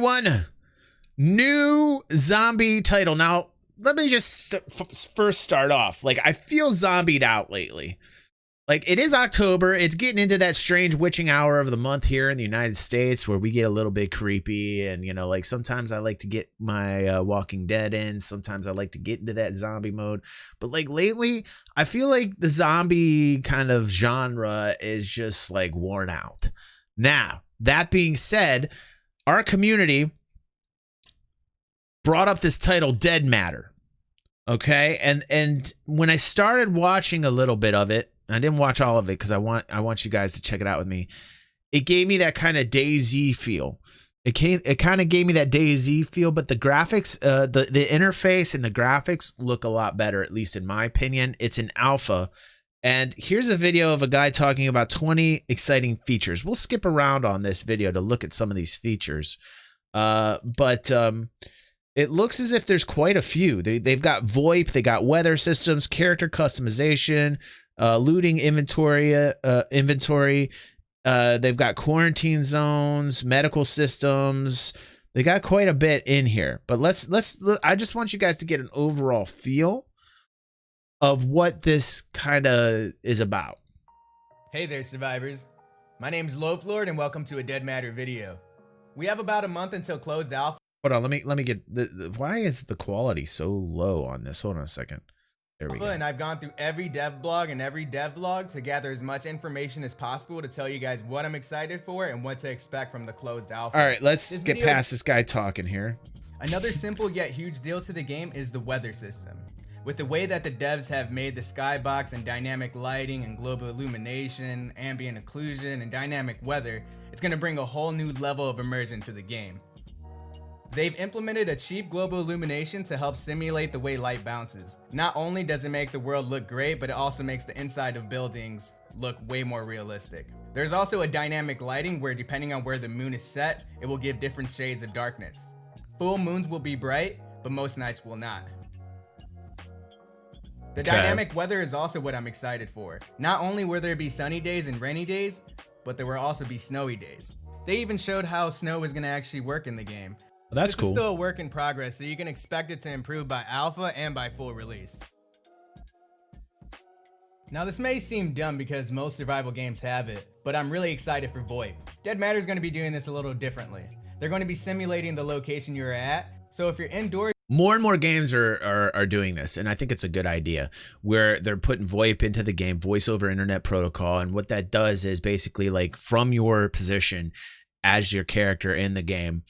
everyone. New zombie title. Now, let me just first start off. Like, I feel zombied out lately. Like, it is October. It's getting into that strange witching hour of the month here in the United States where we get a little bit creepy. And, you know, like sometimes I like to get my Walking Dead in. Sometimes I like to get into that zombie mode. But like lately, I feel like the zombie kind of genre is just like worn out. Now, that being said, our community brought up this title, Dead Matter. Okay. And when I started watching a little bit of it, I didn't watch all of it because I want you guys to check it out with me. It gave me that kind of DayZ feel. It kind of gave me that DayZ feel, but the graphics, the interface and the graphics look a lot better, at least in my opinion. It's an alpha. And here's a video of a guy talking about 20 exciting features. We'll skip around on this video to look at some of these features. But it looks as if there's quite a few. They've got VoIP, they got weather systems, character customization, looting inventory. They've got quarantine zones, medical systems. They got quite a bit in here. But I just want you guys to get an overall feel of what this kind of is about. Hey there, survivors. My name's L4D and welcome to a Dead Matter video. We have about a month until closed alpha. Hold on, let me get why is the quality so low on this? Hold on a second. There we go. And I've gone through every dev blog and every dev vlog to gather as much information as possible to tell you guys what I'm excited for and what to expect from the closed alpha. All right, let's get past this guy talking here. Another simple yet huge deal to the game is the weather system. With the way that the devs have made the skybox and dynamic lighting and global illumination, ambient occlusion, and dynamic weather, it's going to bring a whole new level of immersion to the game. They've implemented a cheap global illumination to help simulate the way light bounces. Not only does it make the world look great, but it also makes the inside of buildings look way more realistic. There's also a dynamic lighting where depending on where the moon is set, it will give different shades of darkness. Full moons will be bright, but most nights will not. The dynamic weather is also what I'm excited for. Not only will there be sunny days and rainy days, but there will also be snowy days. They even showed how snow is going to actually work in the game. Well, that's cool. It's still a work in progress, so you can expect it to improve by alpha and by full release. Now this may seem dumb because most survival games have it, but I'm really excited for VoIP. Dead Matter is going to be doing this a little differently. They're going to be simulating the location you're at, so if you're indoors, more and more games are doing this, and I think it's a good idea, where they're putting VoIP into the game, voice over internet protocol, and what that does is basically like from your position as your character in the game,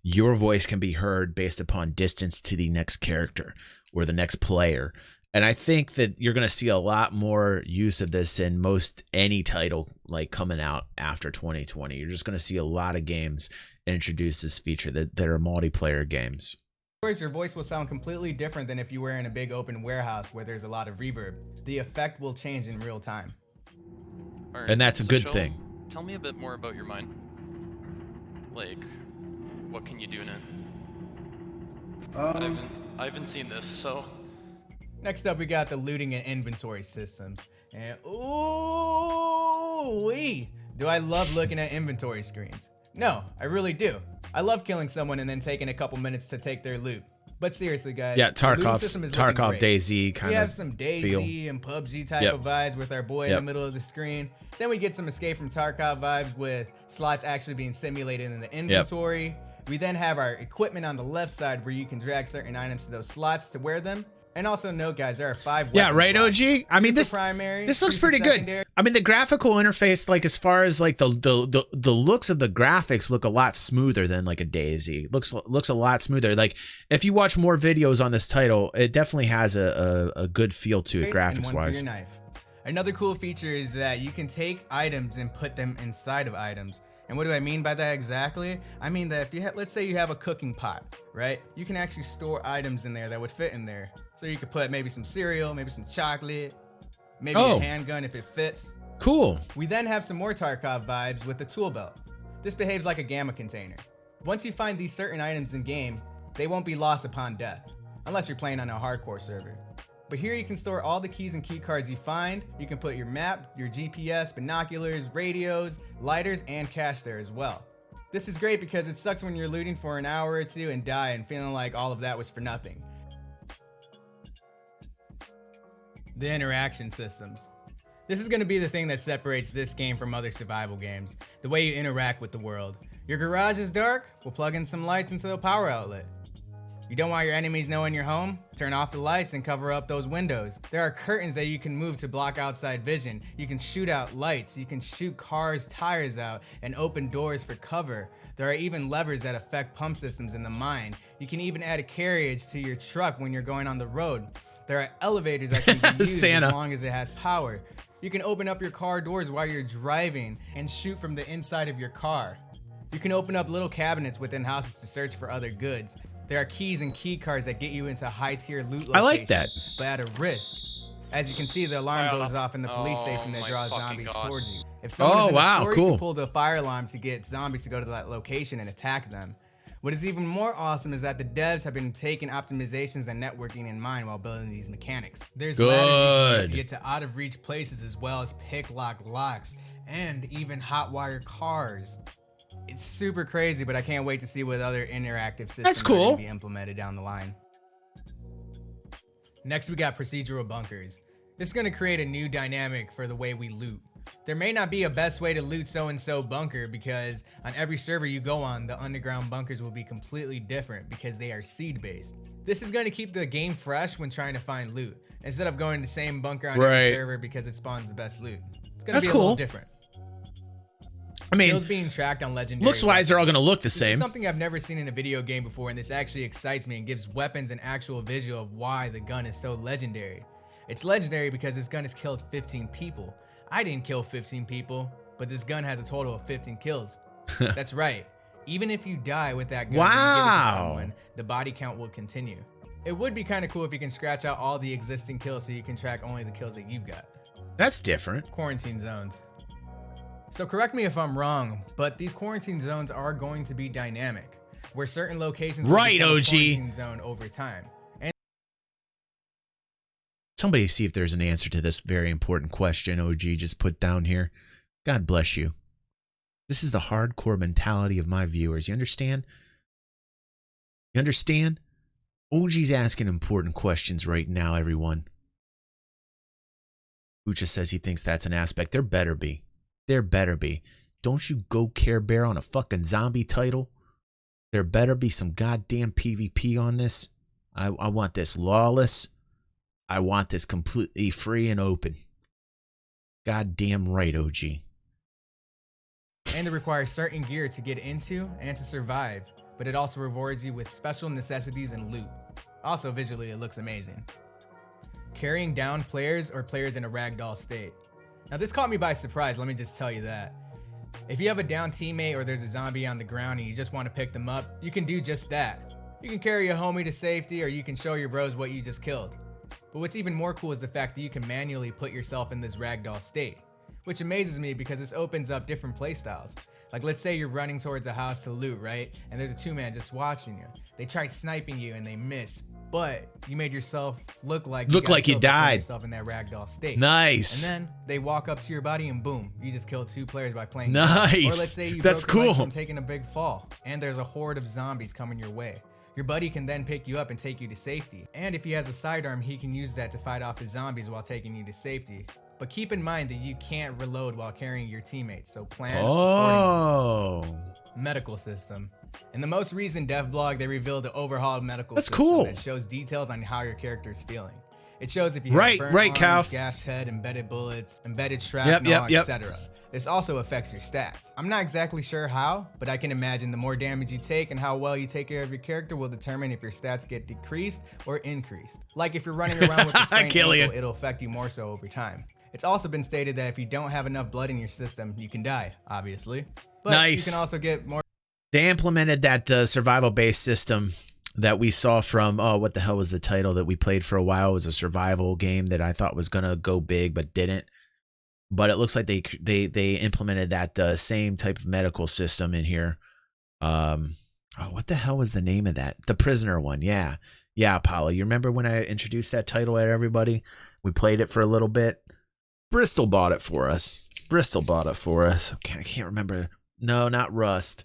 your voice can be heard based upon distance to the next character or the next player. And I think that you're going to see a lot more use of this in most any title like coming out after 2020. You're just going to see a lot of games introduce this feature that are multiplayer games. your voice will sound completely different than if you were in a big open warehouse where there's a lot of reverb. The effect will change in real time. Right, and that's a good Joel, thing. Tell me a bit more about your mind. Like, what can you do in it? I haven't seen this, so... Next up, we got the looting and inventory systems. And ooh-wee! Do I love looking at inventory screens? No, I really do. I love killing someone and then taking a couple minutes to take their loot. But seriously, guys, yeah, Tarkov DayZ kind of. We have some DayZ and PUBG type of vibes with our boy in the middle of the screen. Then we get some Escape from Tarkov vibes with slots actually being simulated in the inventory. We then have our equipment on the left side where you can drag certain items to those slots to wear them. And also note, guys, there are 5 Yeah, right, slots. OG? I mean, this looks pretty good. I mean, the graphical interface, like as far as like the looks of the graphics look a lot smoother than like a DayZ. Looks a lot smoother. Like if you watch more videos on this title, it definitely has a good feel to it graphics wise. Another cool feature is that you can take items and put them inside of items. And what do I mean by that exactly? I mean that if you let's say you have a cooking pot, right? You can actually store items in there that would fit in there. So you could put maybe some cereal, maybe some chocolate, maybe a handgun if it fits. Cool. We then have some more Tarkov vibes with the tool belt. This behaves like a gamma container. Once you find these certain items in game, they won't be lost upon death, unless you're playing on a hardcore server. But here you can store all the keys and key cards you find. You can put your map, your GPS, binoculars, radios, lighters, and cash there as well. This is great because it sucks when you're looting for an hour or two and die and feeling like all of that was for nothing. The interaction systems. This is going to be the thing that separates this game from other survival games, the way you interact with the world. Your garage is dark? We'll plug in some lights into a power outlet. You don't want your enemies knowing you're home? Turn off the lights and cover up those windows. There are curtains that you can move to block outside vision. You can shoot out lights. You can shoot cars' tires out and open doors for cover. There are even levers that affect pump systems in the mine. You can even add a carriage to your truck when you're going on the road. There are elevators that can be used as long as it has power. You can open up your car doors while you're driving and shoot from the inside of your car. You can open up little cabinets within houses to search for other goods. There are keys and key cards that get you into high-tier loot locations, I like that, but at a risk. As you can see, the alarm goes off in the police station that draws zombies towards you. If someone is in a store, you can pull the fire alarm to get zombies to go to that location and attack them. What is even more awesome is that the devs have been taking optimizations and networking in mind while building these mechanics. There's ladders to get to out-of-reach places, as well as pick-lock locks and even hot-wire cars. It's super crazy, but I can't wait to see what other interactive systems are going to be implemented down the line. Next, we got procedural bunkers. This is going to create a new dynamic for the way we loot. There may not be a best way to loot so-and-so bunker, because on every server you go on, the underground bunkers will be completely different because they are seed-based. This is going to keep the game fresh when trying to find loot, instead of going to the same bunker on every server because it spawns the best loot. It's going to be a little different. I mean, kills being tracked on legendary. Looks-wise, they're all going to look the same. This is something I've never seen in a video game before, and this actually excites me and gives weapons an actual visual of why the gun is so legendary. It's legendary because this gun has killed 15 people. I didn't kill 15 people, but this gun has a total of 15 kills. That's right. Even if you die with that gun and give it to someone, the body count will continue. It would be kind of cool if you can scratch out all the existing kills so you can track only the kills that you've got. That's different. Quarantine zones. So correct me if I'm wrong, but these quarantine zones are going to be dynamic, where certain locations will become a quarantine zone over time. And somebody see if there's an answer to this very important question OG just put down here. God bless you. This is the hardcore mentality of my viewers. You understand? You understand? OG's asking important questions right now, everyone. Ucha says he thinks that's an aspect. There better be. There better be. Don't you go Care Bear on a fucking zombie title. There better be some goddamn PvP on this. I want this lawless. I want this completely free and open. Goddamn right, OG. And it requires certain gear to get into and to survive, but it also rewards you with special necessities and loot. Also, visually, it looks amazing. Carrying down players or players in a ragdoll state. Now this caught me by surprise, let me just tell you that. If you have a down teammate or there's a zombie on the ground and you just want to pick them up, you can do just that. You can carry a homie to safety, or you can show your bros what you just killed. But what's even more cool is the fact that you can manually put yourself in this ragdoll state, which amazes me because this opens up different playstyles. Like, let's say you're running towards a house to loot, right? And there's a two-man just watching you. They tried sniping you and they missed, but you made yourself look like you died. Yourself in that ragdoll state. Nice. And then they walk up to your body and boom, you just killed 2 players by playing. Nice. Or let's say you broke your legs from taking a big fall, and there's a horde of zombies coming your way. Your buddy can then pick you up and take you to safety. And if he has a sidearm, he can use that to fight off the zombies while taking you to safety. But keep in mind that you can't reload while carrying your teammates, so plan accordingly. Medical system. In the most recent dev blog, they revealed the overhauled medical system that shows details on how your character is feeling. It shows if you have burnt arms, gashed head, embedded bullets, embedded shrapnel, etc. This also affects your stats. I'm not exactly sure how, but I can imagine the more damage you take and how well you take care of your character will determine if your stats get decreased or increased. Like if you're running around with a sprained ankle, it'll affect you more so over time. It's also been stated that if you don't have enough blood in your system, you can die, obviously. But you can also get more. They implemented that survival-based system that we saw from, what the hell was the title that we played for a while? It was a survival game that I thought was going to go big, but didn't. But it looks like they implemented that same type of medical system in here. What the hell was the name of that? The Prisoner one, yeah. Yeah, Apollo, you remember when I introduced that title at everybody? We played it for a little bit. Bristol bought it for us. Okay, I can't remember. No, not Rust.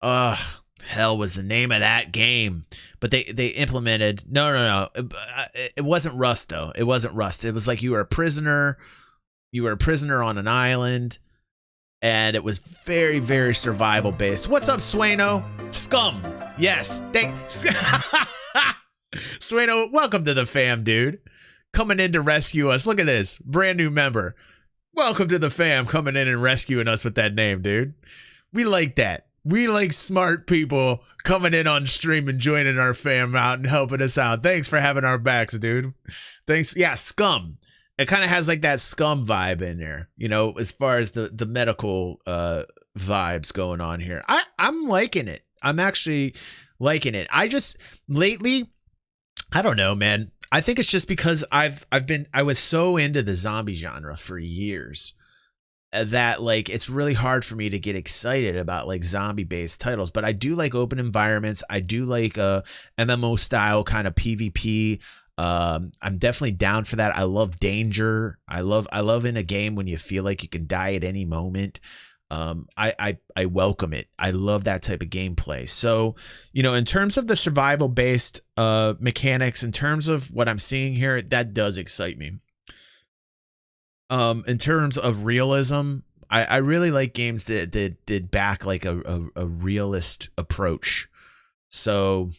Hell was the name of that game. But they implemented, no. It wasn't Rust though. It wasn't Rust. It was like you were a prisoner. You were a prisoner on an island. And it was very, very survival based. What's up, Swano? SCUM. Yes. Thanks. Swano, welcome to the fam, dude. Coming in to rescue us. Look at this. Brand new member. Welcome to the fam, coming in and rescuing us with that name, dude. We like that. We like smart people coming in on stream and joining our fam out and helping us out. Thanks for having our backs, dude. Thanks. Yeah, SCUM. It kind of has like that SCUM vibe in there, you know, as far as the medical vibes going on here. I'm liking it. I'm actually liking it. I just lately, I don't know, man. I think it's just because I was so into the zombie genre for years that like it's really hard for me to get excited about like zombie based titles, but I do like open environments. I do like MMO style kind of PvP. I'm definitely down for that. I love danger. I love in a game when you feel like you can die at any moment. I welcome it. I love that type of gameplay. So, you know, in terms of the survival based mechanics, in terms of what I'm seeing here, that does excite me. In terms of realism, I really like games that back like a realist approach. So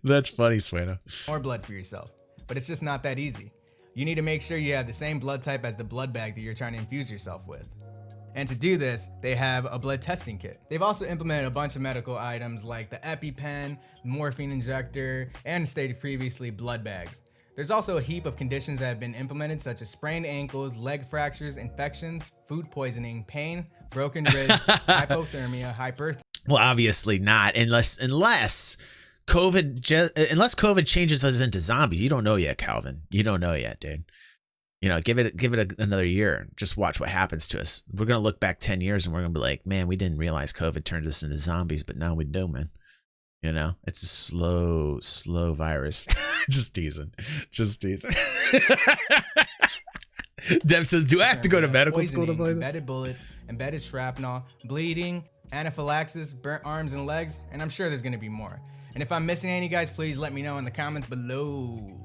that's funny, Swano. More blood for yourself, but it's just not that easy. You need to make sure you have the same blood type as the blood bag that you're trying to infuse yourself with. And to do this, they have a blood testing kit. They've also implemented a bunch of medical items like the EpiPen, morphine injector, and stated previously, blood bags. There's also a heap of conditions that have been implemented, such as sprained ankles, leg fractures, infections, food poisoning, pain, broken ribs, hypothermia, hyperthermia. Well, obviously not, unless COVID changes us into zombies. You don't know yet, Calvin. You don't know yet, dude. You know, give it another year. Just watch what happens to us. We're gonna look back 10 years and we're gonna be like, man, we didn't realize COVID turned us into zombies, but now we do, man. You know, it's a slow virus. Just teasing. Dev says, do I have to go to medical school to play this? Embedded bullets, embedded shrapnel, bleeding, anaphylaxis, burnt arms and legs, and I'm sure there's gonna be more. And if I'm missing any, guys, please let me know in the comments below.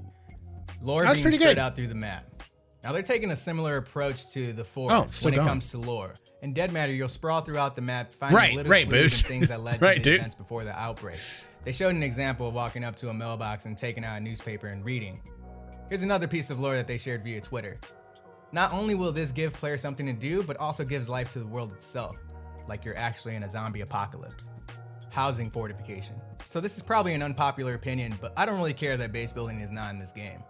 Lore being spread out through the map. Now they're taking a similar approach to the Forest when it comes to lore. In Dead Matter, you'll sprawl throughout the map, finding little clues and things that led to the events before the outbreak. They showed an example of walking up to a mailbox and taking out a newspaper and reading. Here's another piece of lore that they shared via Twitter. Not only will this give players something to do, but also gives life to the world itself, like you're actually in a zombie apocalypse. Housing fortification. So this is probably an unpopular opinion, but I don't really care that base building is not in this game.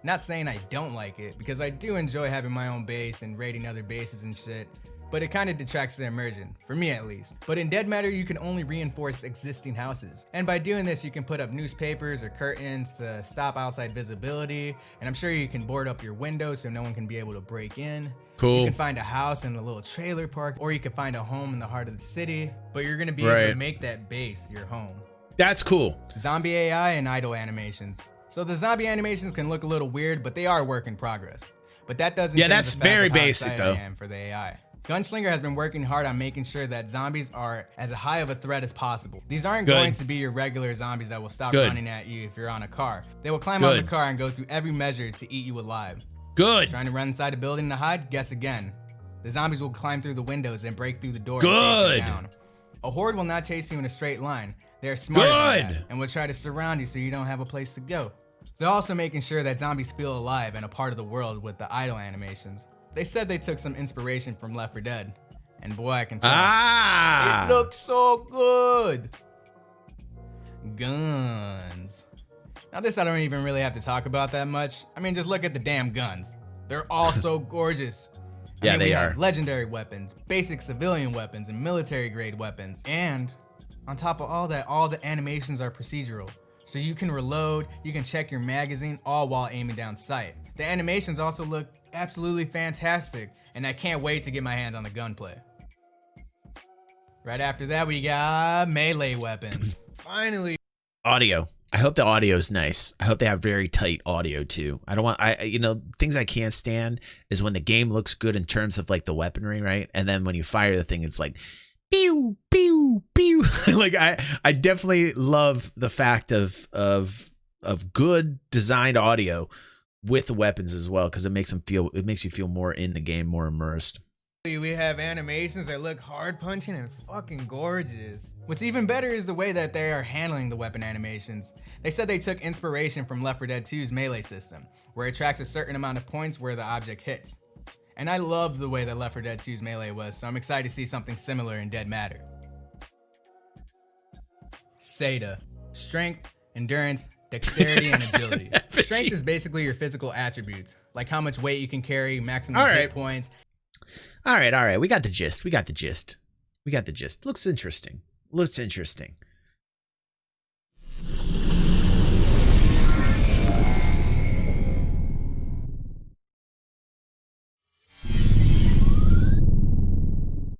Not saying I don't like it, because I do enjoy having my own base and raiding other bases and shit, but it kind of detracts the immersion, for me at least. But in Dead Matter, you can only reinforce existing houses. And by doing this, you can put up newspapers or curtains to stop outside visibility, and I'm sure you can board up your windows so no one can be able to break in. Cool. You can find a house in a little trailer park, or you can find a home in the heart of the city, but you're gonna be able to make that base your home. That's cool. Zombie AI and idle animations. So the zombie animations can look a little weird, but they are work in progress. But that doesn't change that's the fact very of how basic excited though. I am for the AI. Gunslinger has been working hard on making sure that zombies are as high of a threat as possible. These aren't going to be your regular zombies that will stop running at you if you're on a car. They will climb on the car and go through every measure to eat you alive. Trying to run inside a building to hide? Guess again. The zombies will climb through the windows and break through the door and chase you down. A horde will not chase you in a straight line. They're smart and will try to surround you so you don't have a place to go. They're also making sure that zombies feel alive and a part of the world with the idle animations. They said they took some inspiration from Left 4 Dead. And boy, I can tell. It looks so good. Guns. Now this I don't even really have to talk about that much. I mean, just look at the damn guns. They're all so gorgeous. They are. Legendary weapons, basic civilian weapons, and military grade weapons. And on top of all that, all the animations are procedural. So you can reload, you can check your magazine, all while aiming down sight. The animations also look absolutely fantastic, and I can't wait to get my hands on the gunplay. Right after that, we got melee weapons. Finally. Audio. I hope the audio is nice. I hope they have very tight audio too. I don't want, things I can't stand is when the game looks good in terms of like the weaponry, right? And then when you fire the thing, it's like, pew, pew, pew. Like I definitely love the fact of good designed audio with the weapons as well, because it makes you feel more in the game, more immersed. We have animations that look hard punching and fucking gorgeous. What's even better is the way that they are handling the weapon animations. They said they took inspiration from Left 4 Dead 2's melee system, where it tracks a certain amount of points where the object hits. And I love the way that Left 4 Dead 2's melee was, so I'm excited to see something similar in Dead Matter. SETA. Strength, endurance, dexterity, and agility. Strength is basically your physical attributes, like how much weight you can carry, maximum hit points. All right. We got the gist. Looks interesting.